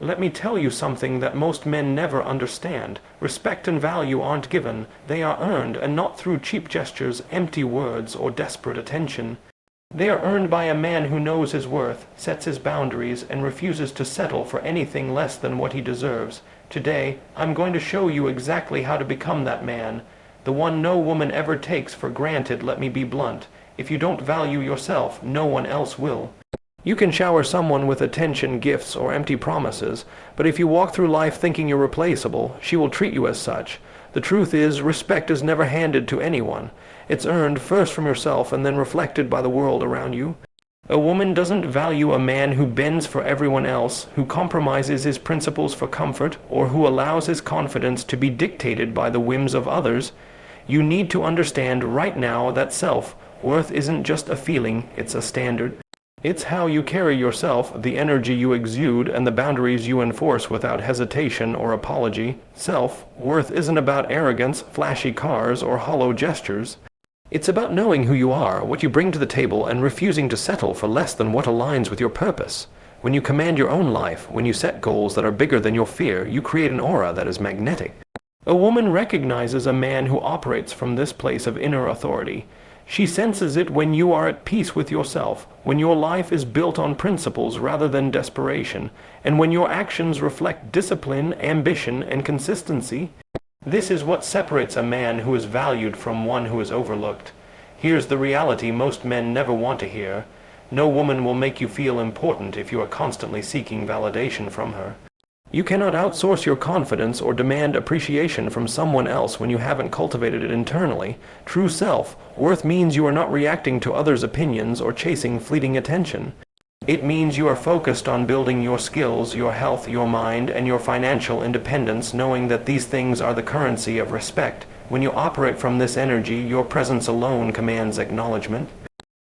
Let me tell you something that most men never understand. Respect and value aren't given. They are earned, and not through cheap gestures, empty words, or desperate attention. They are earned by a man who knows his worth, sets his boundaries, and refuses to settle for anything less than what he deserves. Today, I'm going to show you exactly how to become that man. The one no woman ever takes for granted, let me be blunt. If you don't value yourself, no one else will. You can shower someone with attention, gifts, or empty promises, but if you walk through life thinking you're replaceable, she will treat you as such. The truth is, respect is never handed to anyone. It's earned first from yourself and then reflected by the world around you. A woman doesn't value a man who bends for everyone else, who compromises his principles for comfort, or who allows his confidence to be dictated by the whims of others. You need to understand right now that self-worth isn't just a feeling, it's a standard. It's how you carry yourself, the energy you exude, and the boundaries you enforce without hesitation or apology. Self-worth isn't about arrogance, flashy cars, or hollow gestures. It's about knowing who you are, what you bring to the table, and refusing to settle for less than what aligns with your purpose. When you command your own life, when you set goals that are bigger than your fear, you create an aura that is magnetic. A woman recognizes a man who operates from this place of inner authority. She senses it when you are at peace with yourself, when your life is built on principles rather than desperation, and when your actions reflect discipline, ambition, and consistency. This is what separates a man who is valued from one who is overlooked. Here's the reality most men never want to hear. No woman will make you feel important if you are constantly seeking validation from her. You cannot outsource your confidence or demand appreciation from someone else when you haven't cultivated it internally. True self-worth means you are not reacting to others' opinions or chasing fleeting attention. It means you are focused on building your skills, your health, your mind, and your financial independence, knowing that these things are the currency of respect. When you operate from this energy, your presence alone commands acknowledgement.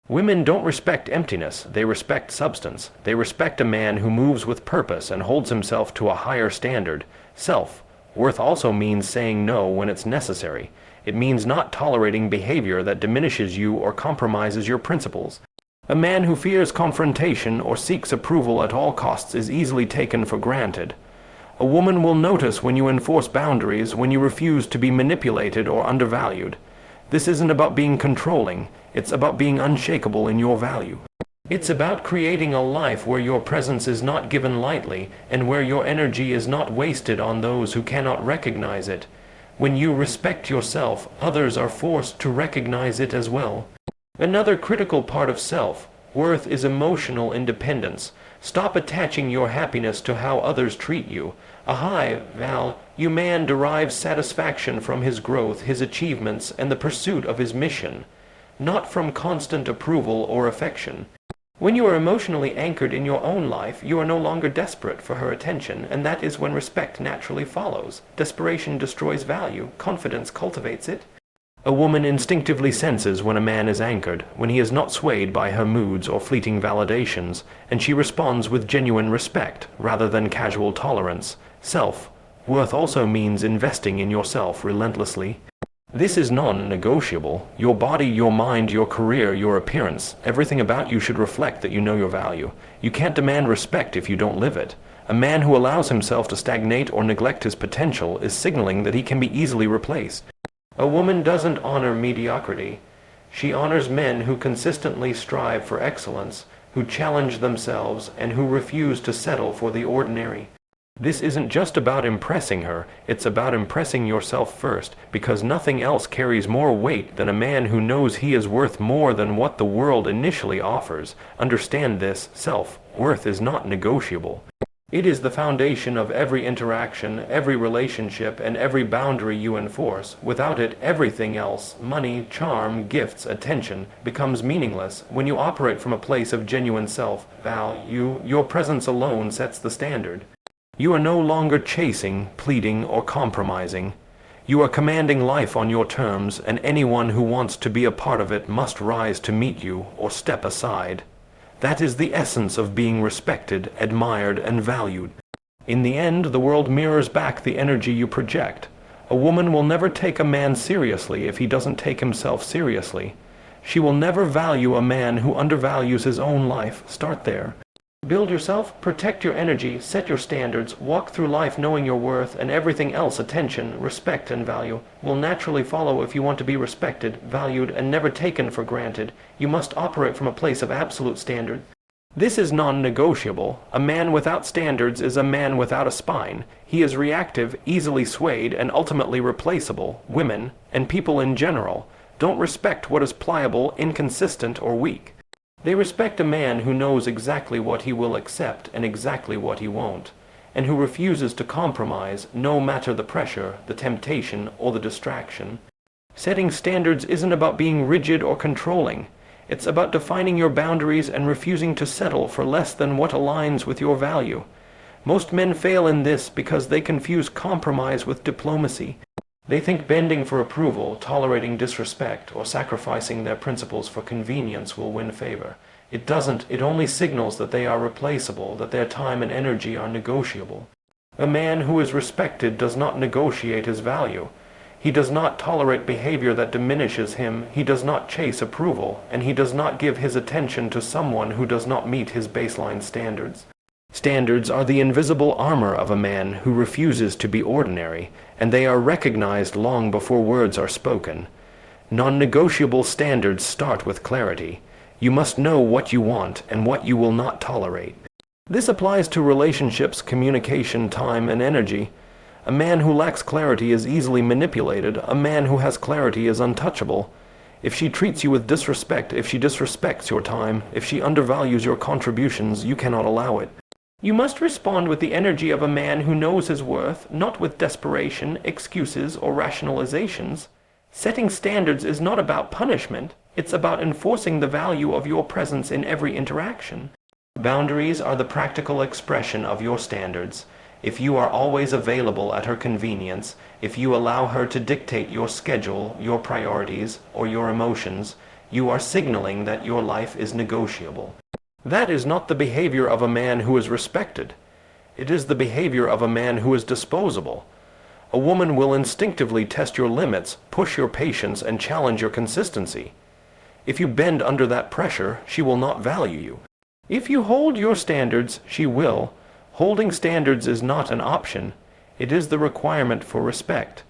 Women don't respect emptiness, they respect substance. They respect a man who moves with purpose and holds himself to a higher standard. Self-worth also means saying no when it's necessary. It means not tolerating behavior that diminishes you or compromises your principles. A man who fears confrontation or seeks approval at all costs is easily taken for granted. A woman will notice when you enforce boundaries, when you refuse to be manipulated or undervalued. This isn't about being controlling, it's about being unshakable in your value. It's about creating a life where your presence is not given lightly and where your energy is not wasted on those who cannot recognize it. When you respect yourself, others are forced to recognize it as well. Another critical part of self-worth is emotional independence. Stop attaching your happiness to how others treat you. A high-value man derives satisfaction from his growth, his achievements, and the pursuit of his mission, not from constant approval or affection. When you are emotionally anchored in your own life, you are no longer desperate for her attention, and that is when respect naturally follows. Desperation destroys value, confidence cultivates it. A woman instinctively senses when a man is anchored, when he is not swayed by her moods or fleeting validations, and she responds with genuine respect rather than casual tolerance. Self-worth also means investing in yourself relentlessly. This is non-negotiable. Your body, your mind, your career, your appearance, everything about you should reflect that you know your value. You can't demand respect if you don't live it. A man who allows himself to stagnate or neglect his potential is signaling that he can be easily replaced. A woman doesn't honor mediocrity. She honors men who consistently strive for excellence, who challenge themselves, and who refuse to settle for the ordinary. This isn't just about impressing her, it's about impressing yourself first, because nothing else carries more weight than a man who knows he is worth more than what the world initially offers. Understand this, self-worth is not negotiable. It is the foundation of every interaction, every relationship, and every boundary you enforce. Without it, everything else, money, charm, gifts, attention, becomes meaningless. When you operate from a place of genuine self-value, your presence alone sets the standard. You are no longer chasing, pleading, or compromising. You are commanding life on your terms, and anyone who wants to be a part of it must rise to meet you or step aside. That is the essence of being respected, admired, and valued. In the end, the world mirrors back the energy you project. A woman will never take a man seriously if he doesn't take himself seriously. She will never value a man who undervalues his own life. Start there. Build yourself, protect your energy, set your standards, walk through life knowing your worth, and everything else, attention, respect, and value, will naturally follow if you want to be respected, valued, and never taken for granted. You must operate from a place of absolute standard. This is non-negotiable. A man without standards is a man without a spine. He is reactive, easily swayed, and ultimately replaceable. Women, and people in general, don't respect what is pliable, inconsistent, or weak. They respect a man who knows exactly what he will accept and exactly what he won't, and who refuses to compromise no matter the pressure, the temptation, or the distraction. Setting standards isn't about being rigid or controlling. It's about defining your boundaries and refusing to settle for less than what aligns with your value. Most men fail in this because they confuse compromise with diplomacy. They think bending for approval, tolerating disrespect, or sacrificing their principles for convenience will win favor. It doesn't. It only signals that they are replaceable, that their time and energy are negotiable. A man who is respected does not negotiate his value. He does not tolerate behavior that diminishes him, he does not chase approval, and he does not give his attention to someone who does not meet his baseline standards. Standards are the invisible armor of a man who refuses to be ordinary, and they are recognized long before words are spoken. Non-negotiable standards start with clarity. You must know what you want and what you will not tolerate. This applies to relationships, communication, time, and energy. A man who lacks clarity is easily manipulated. A man who has clarity is untouchable. If she treats you with disrespect, if she disrespects your time, if she undervalues your contributions, you cannot allow it. You must respond with the energy of a man who knows his worth, not with desperation, excuses, or rationalizations. Setting standards is not about punishment. It's about enforcing the value of your presence in every interaction. Boundaries are the practical expression of your standards. If you are always available at her convenience, if you allow her to dictate your schedule, your priorities, or your emotions, you are signaling that your life is negotiable. That is not the behavior of a man who is respected. It is the behavior of a man who is disposable. A woman will instinctively test your limits, push your patience, and challenge your consistency. If you bend under that pressure, she will not value you. If you hold your standards, she will. Holding standards is not an option. It is the requirement for respect.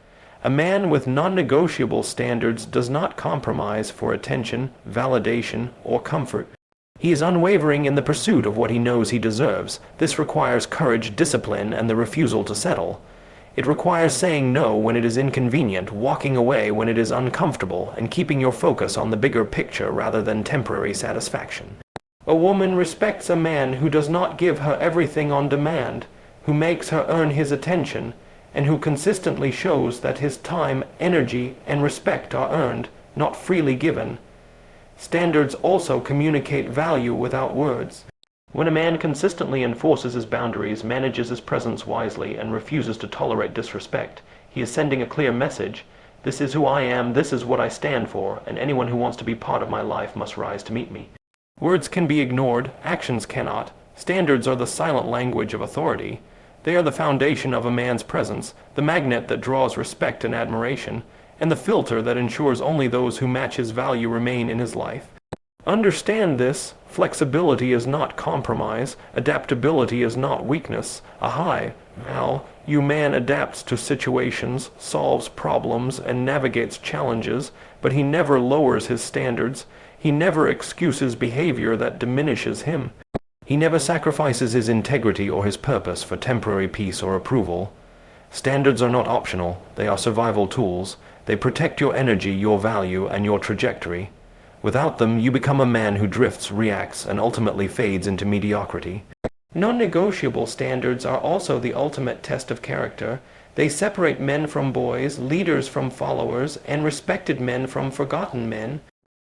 A man with non-negotiable standards does not compromise for attention, validation, or comfort. He is unwavering in the pursuit of what he knows he deserves. This requires courage, discipline, and the refusal to settle. It requires saying no when it is inconvenient, walking away when it is uncomfortable, and keeping your focus on the bigger picture rather than temporary satisfaction. A woman respects a man who does not give her everything on demand, who makes her earn his attention, and who consistently shows that his time, energy, and respect are earned, not freely given. Standards also communicate value without words. When a man consistently enforces his boundaries, manages his presence wisely, and refuses to tolerate disrespect, he is sending a clear message. This is who I am, this is what I stand for, and anyone who wants to be part of my life must rise to meet me. Words can be ignored, actions cannot. Standards are the silent language of authority. They are the foundation of a man's presence, the magnet that draws respect and admiration, and the filter that ensures only those who match his value remain in his life. Understand this. Flexibility is not compromise. Adaptability is not weakness. You man adapts to situations, solves problems, and navigates challenges, but he never lowers his standards. He never excuses behavior that diminishes him. He never sacrifices his integrity or his purpose for temporary peace or approval. Standards are not optional. They are survival tools. They protect your energy, your value, and your trajectory. Without them, you become a man who drifts, reacts, and ultimately fades into mediocrity. Non-negotiable standards are also the ultimate test of character. They separate men from boys, leaders from followers, and respected men from forgotten men.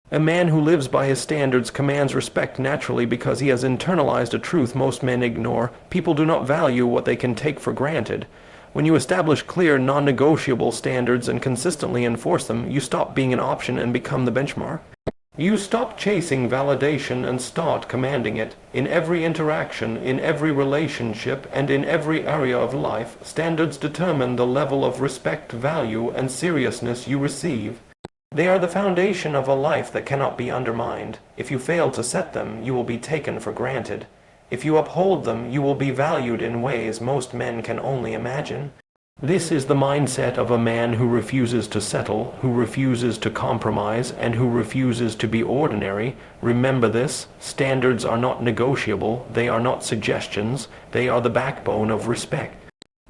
A man who lives by his standards commands respect naturally because he has internalized a truth most men ignore. People do not value what they can take for granted. When you establish clear, non-negotiable standards and consistently enforce them, you stop being an option and become the benchmark. You stop chasing validation and start commanding it. In every interaction, in every relationship, and in every area of life, standards determine the level of respect, value, and seriousness you receive. They are the foundation of a life that cannot be undermined. If you fail to set them, you will be taken for granted. If you uphold them, you will be valued in ways most men can only imagine. This is the mindset of a man who refuses to settle, who refuses to compromise, and who refuses to be ordinary. Remember this: standards are not negotiable, they are not suggestions, they are the backbone of respect.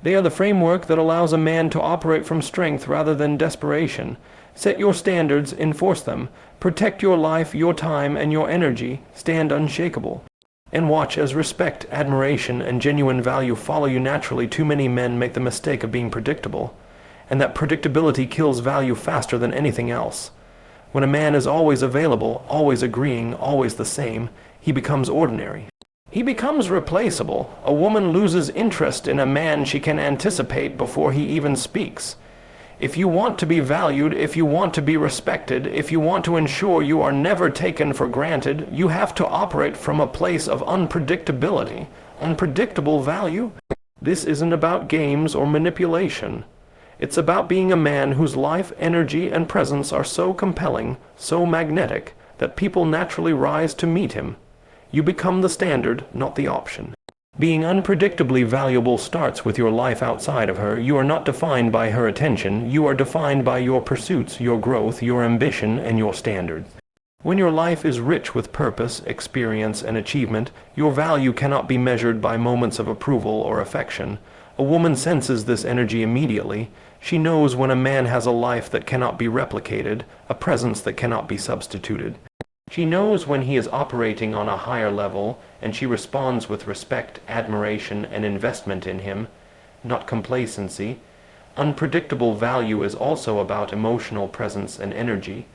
They are the framework that allows a man to operate from strength rather than desperation. Set your standards, enforce them. Protect your life, your time, and your energy. Stand unshakable. And watch as respect, admiration, and genuine value follow you naturally. Too many men make the mistake of being predictable, and that predictability kills value faster than anything else. When a man is always available, always agreeing, always the same, he becomes ordinary. He becomes replaceable. A woman loses interest in a man she can anticipate before he even speaks. If you want to be valued, if you want to be respected, if you want to ensure you are never taken for granted, you have to operate from a place of unpredictability. Unpredictable value? This isn't about games or manipulation. It's about being a man whose life, energy, and presence are so compelling, so magnetic, that people naturally rise to meet him. You become the standard, not the option. Being unpredictably valuable starts with your life outside of her. You are not defined by her attention. You are defined by your pursuits, your growth, your ambition, and your standards. When your life is rich with purpose, experience, and achievement, your value cannot be measured by moments of approval or affection. A woman senses this energy immediately. She knows when a man has a life that cannot be replicated, a presence that cannot be substituted. She knows when he is operating on a higher level, and she responds with respect, admiration, and investment in him, not complacency. Unpredictable value is also about emotional presence and energy.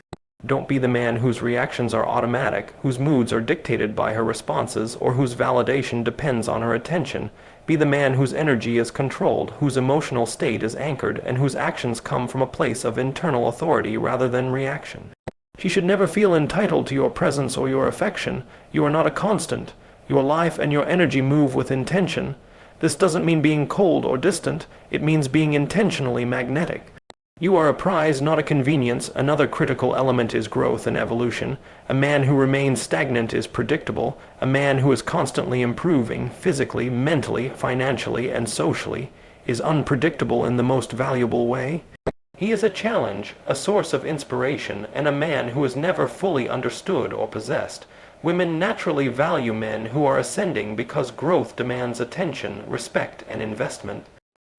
Don't be the man whose reactions are automatic, whose moods are dictated by her responses, or whose validation depends on her attention. Be the man whose energy is controlled, whose emotional state is anchored, and whose actions come from a place of internal authority rather than reaction. She should never feel entitled to your presence or your affection. You are not a constant. Your life and your energy move with intention. This doesn't mean being cold or distant. It means being intentionally magnetic. You are a prize, not a convenience. Another critical element is growth and evolution. A man who remains stagnant is predictable. A man who is constantly improving, physically, mentally, financially, and socially, is unpredictable in the most valuable way. He is a challenge, a source of inspiration, and a man who is never fully understood or possessed. Women naturally value men who are ascending because growth demands attention, respect, and investment.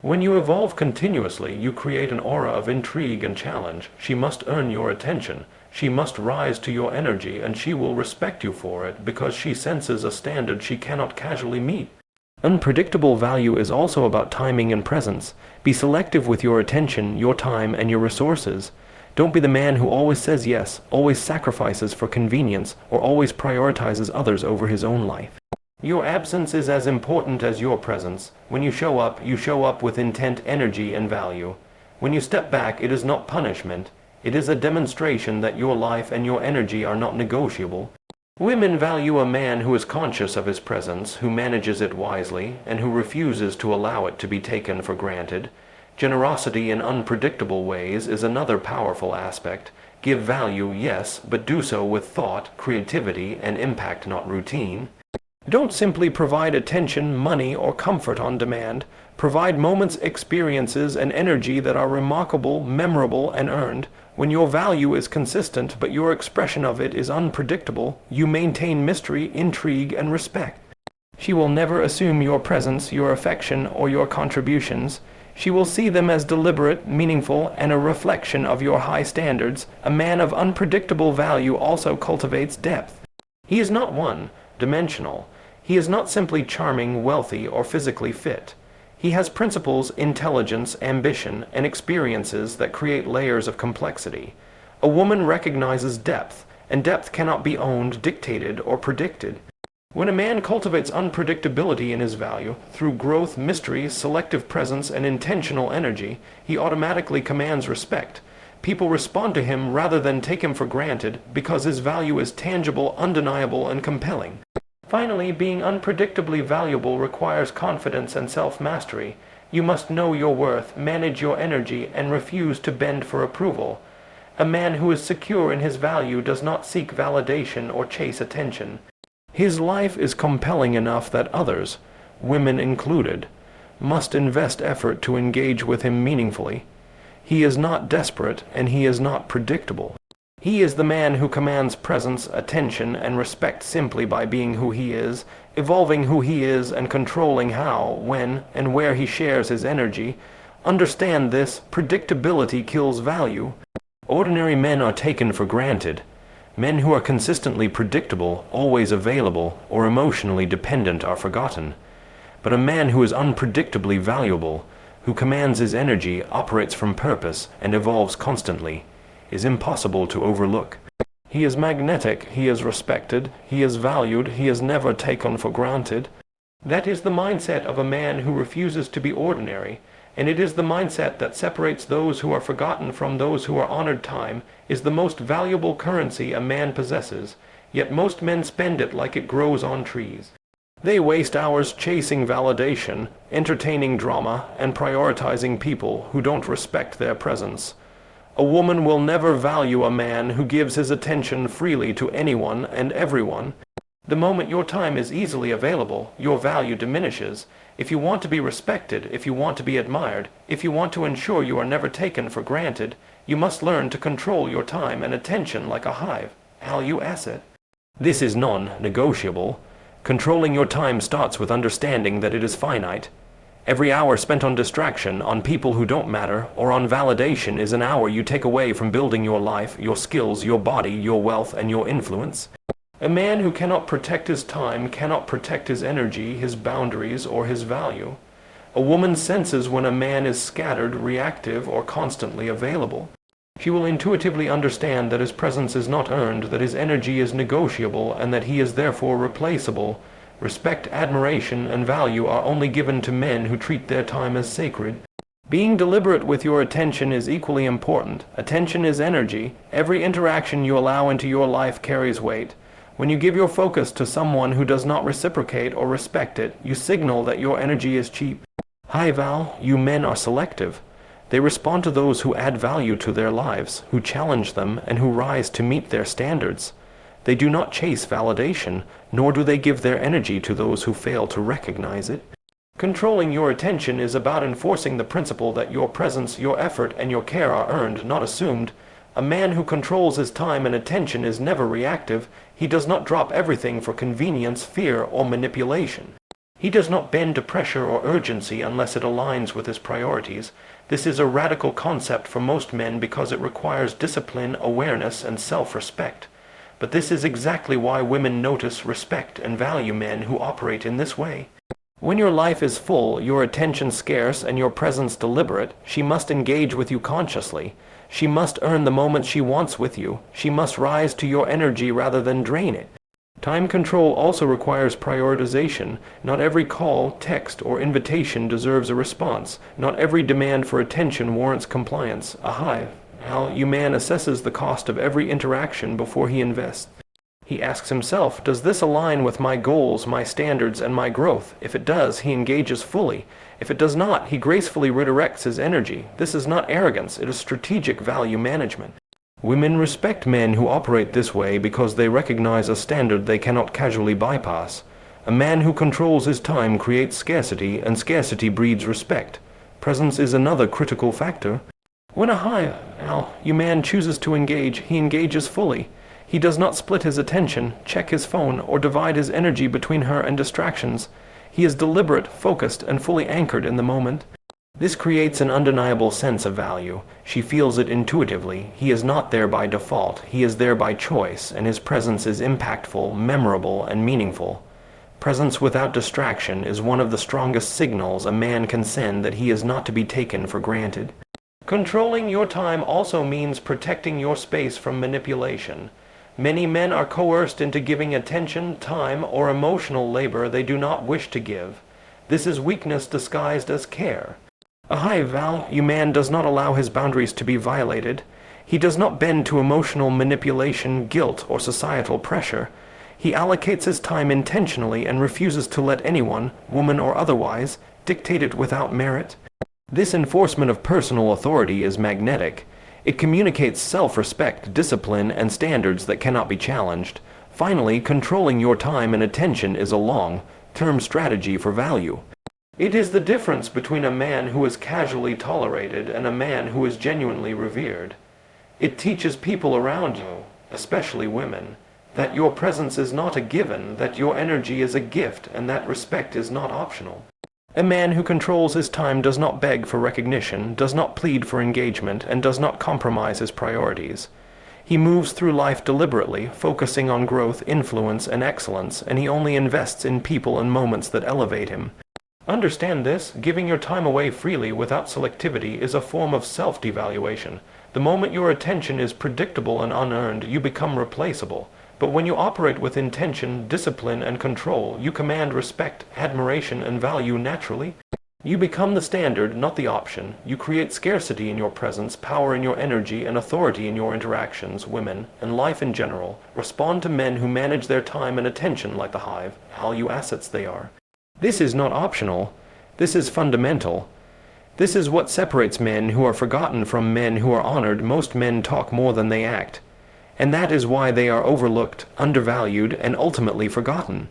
When you evolve continuously, you create an aura of intrigue and challenge. She must earn your attention. She must rise to your energy, and she will respect you for it because she senses a standard she cannot casually meet. Unpredictable value is also about timing and presence. Be selective with your attention, your time, and your resources. Don't be the man who always says yes, always sacrifices for convenience, or always prioritizes others over his own life. Your absence is as important as your presence. When you show up with intent, energy, and value. When you step back, it is not punishment. It is a demonstration that your life and your energy are not negotiable. Women value a man who is conscious of his presence, who manages it wisely, and who refuses to allow it to be taken for granted. Generosity in unpredictable ways is another powerful aspect. Give value, yes, but do so with thought, creativity, and impact, not routine. Don't simply provide attention, money, or comfort on demand. Provide moments, experiences, and energy that are remarkable, memorable, and earned. When your value is consistent, but your expression of it is unpredictable, you maintain mystery, intrigue, and respect. She will never assume your presence, your affection, or your contributions. She will see them as deliberate, meaningful, and a reflection of your high standards. A man of unpredictable value also cultivates depth. He is not one-dimensional. He is not simply charming, wealthy, or physically fit. He has principles, intelligence, ambition, and experiences that create layers of complexity. A woman recognizes depth, and depth cannot be owned, dictated, or predicted. When a man cultivates unpredictability in his value, through growth, mystery, selective presence, and intentional energy, he automatically commands respect. People respond to him rather than take him for granted because his value is tangible, undeniable, and compelling. Finally, being unpredictably valuable requires confidence and self-mastery. You must know your worth, manage your energy, and refuse to bend for approval. A man who is secure in his value does not seek validation or chase attention. His life is compelling enough that others, women included, must invest effort to engage with him meaningfully. He is not desperate, and he is not predictable. He is the man who commands presence, attention, and respect simply by being who he is, evolving who he is, and controlling how, when, and where he shares his energy. Understand this: predictability kills value. Ordinary men are taken for granted. Men who are consistently predictable, always available, or emotionally dependent are forgotten. But a man who is unpredictably valuable, who commands his energy, operates from purpose, and evolves constantly, is impossible to overlook. He is magnetic, he is respected, he is valued, he is never taken for granted. That is the mindset of a man who refuses to be ordinary, and it is the mindset that separates those who are forgotten from those who are honored. Time is the most valuable currency a man possesses, yet most men spend it like it grows on trees. They waste hours chasing validation, entertaining drama, and prioritizing people who don't respect their presence. A woman will never value a man who gives his attention freely to anyone and everyone. The moment your time is easily available, your value diminishes. If you want to be respected, if you want to be admired, if you want to ensure you are never taken for granted, you must learn to control your time and attention like a hive value asset. This is non-negotiable. Controlling your time starts with understanding that it is finite. Every hour spent on distraction, on people who don't matter, or on validation is an hour you take away from building your life, your skills, your body, your wealth, and your influence. A man who cannot protect his time cannot protect his energy, his boundaries, or his value. A woman senses when a man is scattered, reactive, or constantly available. She will intuitively understand that his presence is not earned, that his energy is negotiable, and that he is therefore replaceable. Respect, admiration, and value are only given to men who treat their time as sacred. Being deliberate with your attention is equally important. Attention is energy. Every interaction you allow into your life carries weight. When you give your focus to someone who does not reciprocate or respect it, you signal that your energy is cheap. Hi Val, you men are selective. They respond to those who add value to their lives, who challenge them, and who rise to meet their standards. They do not chase validation, nor do they give their energy to those who fail to recognize it. Controlling your attention is about enforcing the principle that your presence, your effort, and your care are earned, not assumed. A man who controls his time and attention is never reactive. He does not drop everything for convenience, fear, or manipulation. He does not bend to pressure or urgency unless it aligns with his priorities. This is a radical concept for most men because it requires discipline, awareness, and self-respect. But this is exactly why women notice, respect, and value men who operate in this way. When your life is full, your attention scarce, and your presence deliberate, she must engage with you consciously. She must earn the moments she wants with you. She must rise to your energy rather than drain it. Time control also requires prioritization. Not every call, text, or invitation deserves a response. Not every demand for attention warrants compliance. How you man assesses the cost of every interaction before he invests. He asks himself, does this align with my goals, my standards, and my growth? If it does, he engages fully. If it does not, he gracefully redirects his energy. This is not arrogance, it is strategic value management. Women respect men who operate this way because they recognize a standard they cannot casually bypass. A man who controls his time creates scarcity, and scarcity breeds respect. Presence is another critical factor. When a man chooses to engage, he engages fully. He does not split his attention, check his phone, or divide his energy between her and distractions. He is deliberate, focused, and fully anchored in the moment. This creates an undeniable sense of value. She feels it intuitively. He is not there by default. He is there by choice, and his presence is impactful, memorable, and meaningful. Presence without distraction is one of the strongest signals a man can send that he is not to be taken for granted. Controlling your time also means protecting your space from manipulation. Many men are coerced into giving attention, time, or emotional labor they do not wish to give. This is weakness disguised as care. A high-value man does not allow his boundaries to be violated. He does not bend to emotional manipulation, guilt, or societal pressure. He allocates his time intentionally and refuses to let anyone, woman or otherwise, dictate it without merit. This enforcement of personal authority is magnetic. It communicates self-respect, discipline, and standards that cannot be challenged. Finally, controlling your time and attention is a long-term strategy for value. It is the difference between a man who is casually tolerated and a man who is genuinely revered. It teaches people around you, especially women, that your presence is not a given, that your energy is a gift, and that respect is not optional. A man who controls his time does not beg for recognition, does not plead for engagement, and does not compromise his priorities. He moves through life deliberately, focusing on growth, influence, and excellence, and he only invests in people and moments that elevate him. Understand this: giving your time away freely without selectivity is a form of self-devaluation. The moment your attention is predictable and unearned, you become replaceable. But when you operate with intention, discipline, and control, you command respect, admiration, and value naturally. You become the standard, not the option. You create scarcity in your presence, power in your energy, and authority in your interactions. Women, and life in general, respond to men who manage their time and attention like the hive, value assets they are. This is not optional. This is fundamental. This is what separates men who are forgotten from men who are honored. Most men talk more than they act. And that is why they are overlooked, undervalued, and ultimately forgotten.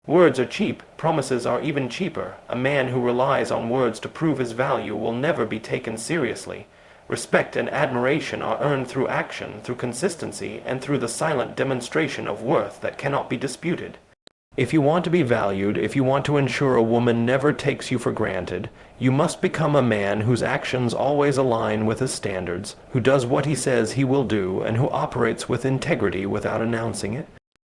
Words are cheap. Promises are even cheaper. A man who relies on words to prove his value will never be taken seriously. Respect and admiration are earned through action, through consistency, and through the silent demonstration of worth that cannot be disputed. If you want to be valued, if you want to ensure a woman never takes you for granted, you must become a man whose actions always align with his standards, who does what he says he will do, and who operates with integrity without announcing it.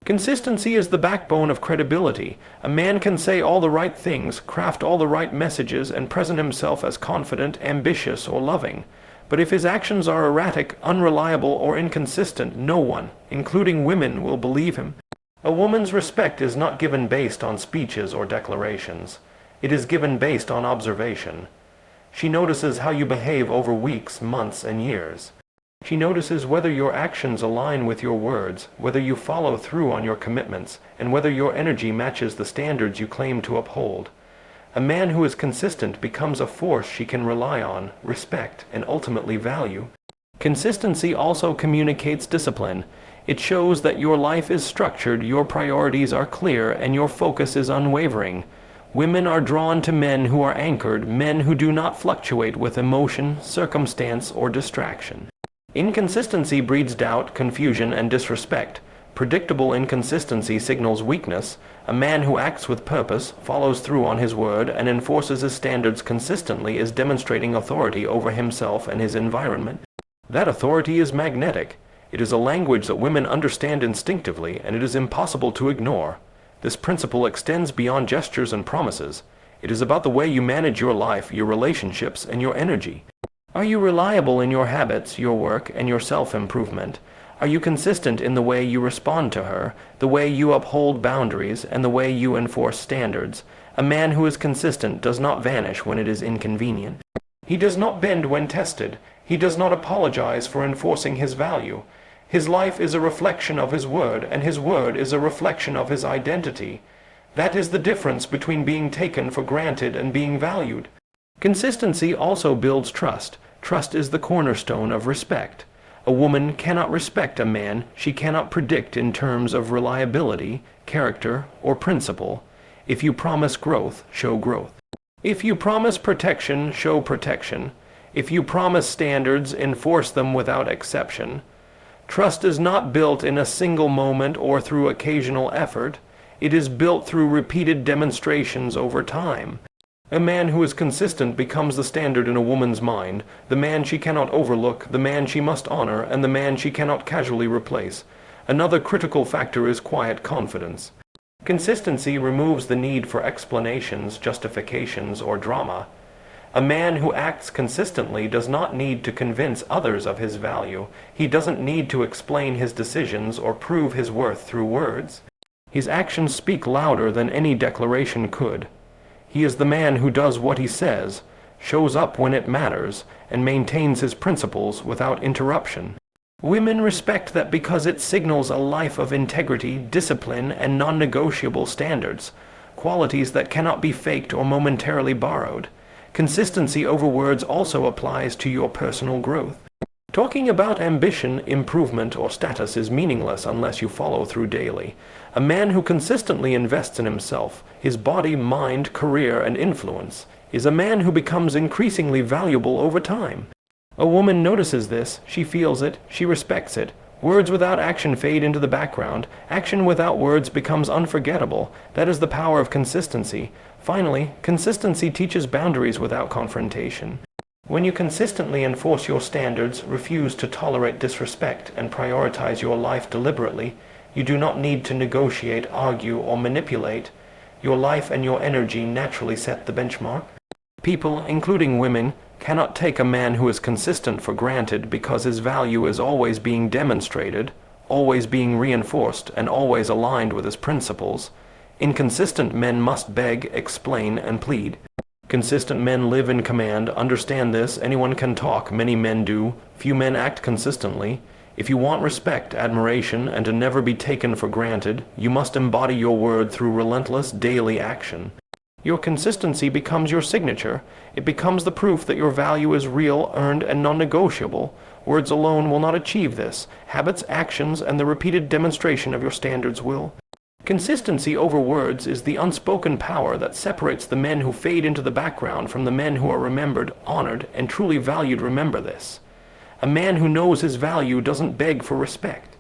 Consistency is the backbone of credibility. A man can say all the right things, craft all the right messages, and present himself as confident, ambitious, or loving. But if his actions are erratic, unreliable, or inconsistent, no one, including women, will believe him. A woman's respect is not given based on speeches or declarations. It is given based on observation. She notices how you behave over weeks, months, and years. She notices whether your actions align with your words, whether you follow through on your commitments, and whether your energy matches the standards you claim to uphold. A man who is consistent becomes a force she can rely on, respect, and ultimately value. Consistency also communicates discipline. It shows that your life is structured, your priorities are clear, and your focus is unwavering. Women are drawn to men who are anchored, men who do not fluctuate with emotion, circumstance, or distraction. Inconsistency breeds doubt, confusion, and disrespect. Predictable inconsistency signals weakness. A man who acts with purpose, follows through on his word, and enforces his standards consistently is demonstrating authority over himself and his environment. That authority is magnetic. It is a language that women understand instinctively, and it is impossible to ignore. This principle extends beyond gestures and promises. It is about the way you manage your life, your relationships, and your energy. Are you reliable in your habits, your work, and your self-improvement? Are you consistent in the way you respond to her, the way you uphold boundaries, and the way you enforce standards? A man who is consistent does not vanish when it is inconvenient. He does not bend when tested. He does not apologize for enforcing his value. His life is a reflection of his word, and his word is a reflection of his identity. That is the difference between being taken for granted and being valued. Consistency also builds trust. Trust is the cornerstone of respect. A woman cannot respect a man she cannot predict in terms of reliability, character, or principle. If you promise growth, show growth. If you promise protection, show protection. If you promise standards, enforce them without exception. Trust is not built in a single moment or through occasional effort. It is built through repeated demonstrations over time. A man who is consistent becomes the standard in a woman's mind, the man she cannot overlook, the man she must honor, and the man she cannot casually replace. Another critical factor is quiet confidence. Consistency removes the need for explanations, justifications, or drama. A man who acts consistently does not need to convince others of his value. He doesn't need to explain his decisions or prove his worth through words. His actions speak louder than any declaration could. He is the man who does what he says, shows up when it matters, and maintains his principles without interruption. Women respect that because it signals a life of integrity, discipline, and non-negotiable standards, qualities that cannot be faked or momentarily borrowed. Consistency over words also applies to your personal growth. Talking about ambition, improvement, or status is meaningless unless you follow through daily. A man who consistently invests in himself, his body, mind, career, and influence, is a man who becomes increasingly valuable over time. A woman notices this, she feels it, she respects it. Words without action fade into the background. Action without words becomes unforgettable. That is the power of consistency. Finally, consistency teaches boundaries without confrontation. When you consistently enforce your standards, refuse to tolerate disrespect, and prioritize your life deliberately, you do not need to negotiate, argue, or manipulate. Your life and your energy naturally set the benchmark. People, including women, cannot take a man who is consistent for granted because his value is always being demonstrated, always being reinforced, and always aligned with his principles. Inconsistent men must beg, explain, and plead. Consistent men live in command. Understand this. Anyone can talk. Many men do. Few men act consistently. If you want respect, admiration, and to never be taken for granted, you must embody your word through relentless daily action. Your consistency becomes your signature. It becomes the proof that your value is real, earned, and non-negotiable. Words alone will not achieve this. Habits, actions, and the repeated demonstration of your standards will. Consistency over words is the unspoken power that separates the men who fade into the background from the men who are remembered, honored, and truly valued. Remember this. A man who knows his value doesn't beg for respect.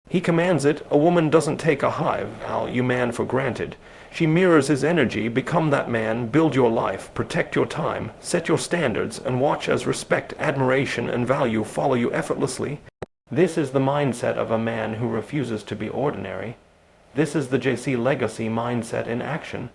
He commands it. A woman doesn't take a value man for granted. She mirrors his energy. Become that man, build your life, protect your time, set your standards, and watch as respect, admiration, and value follow you effortlessly. This is the mindset of a man who refuses to be ordinary. This is the JC Legacy mindset in action.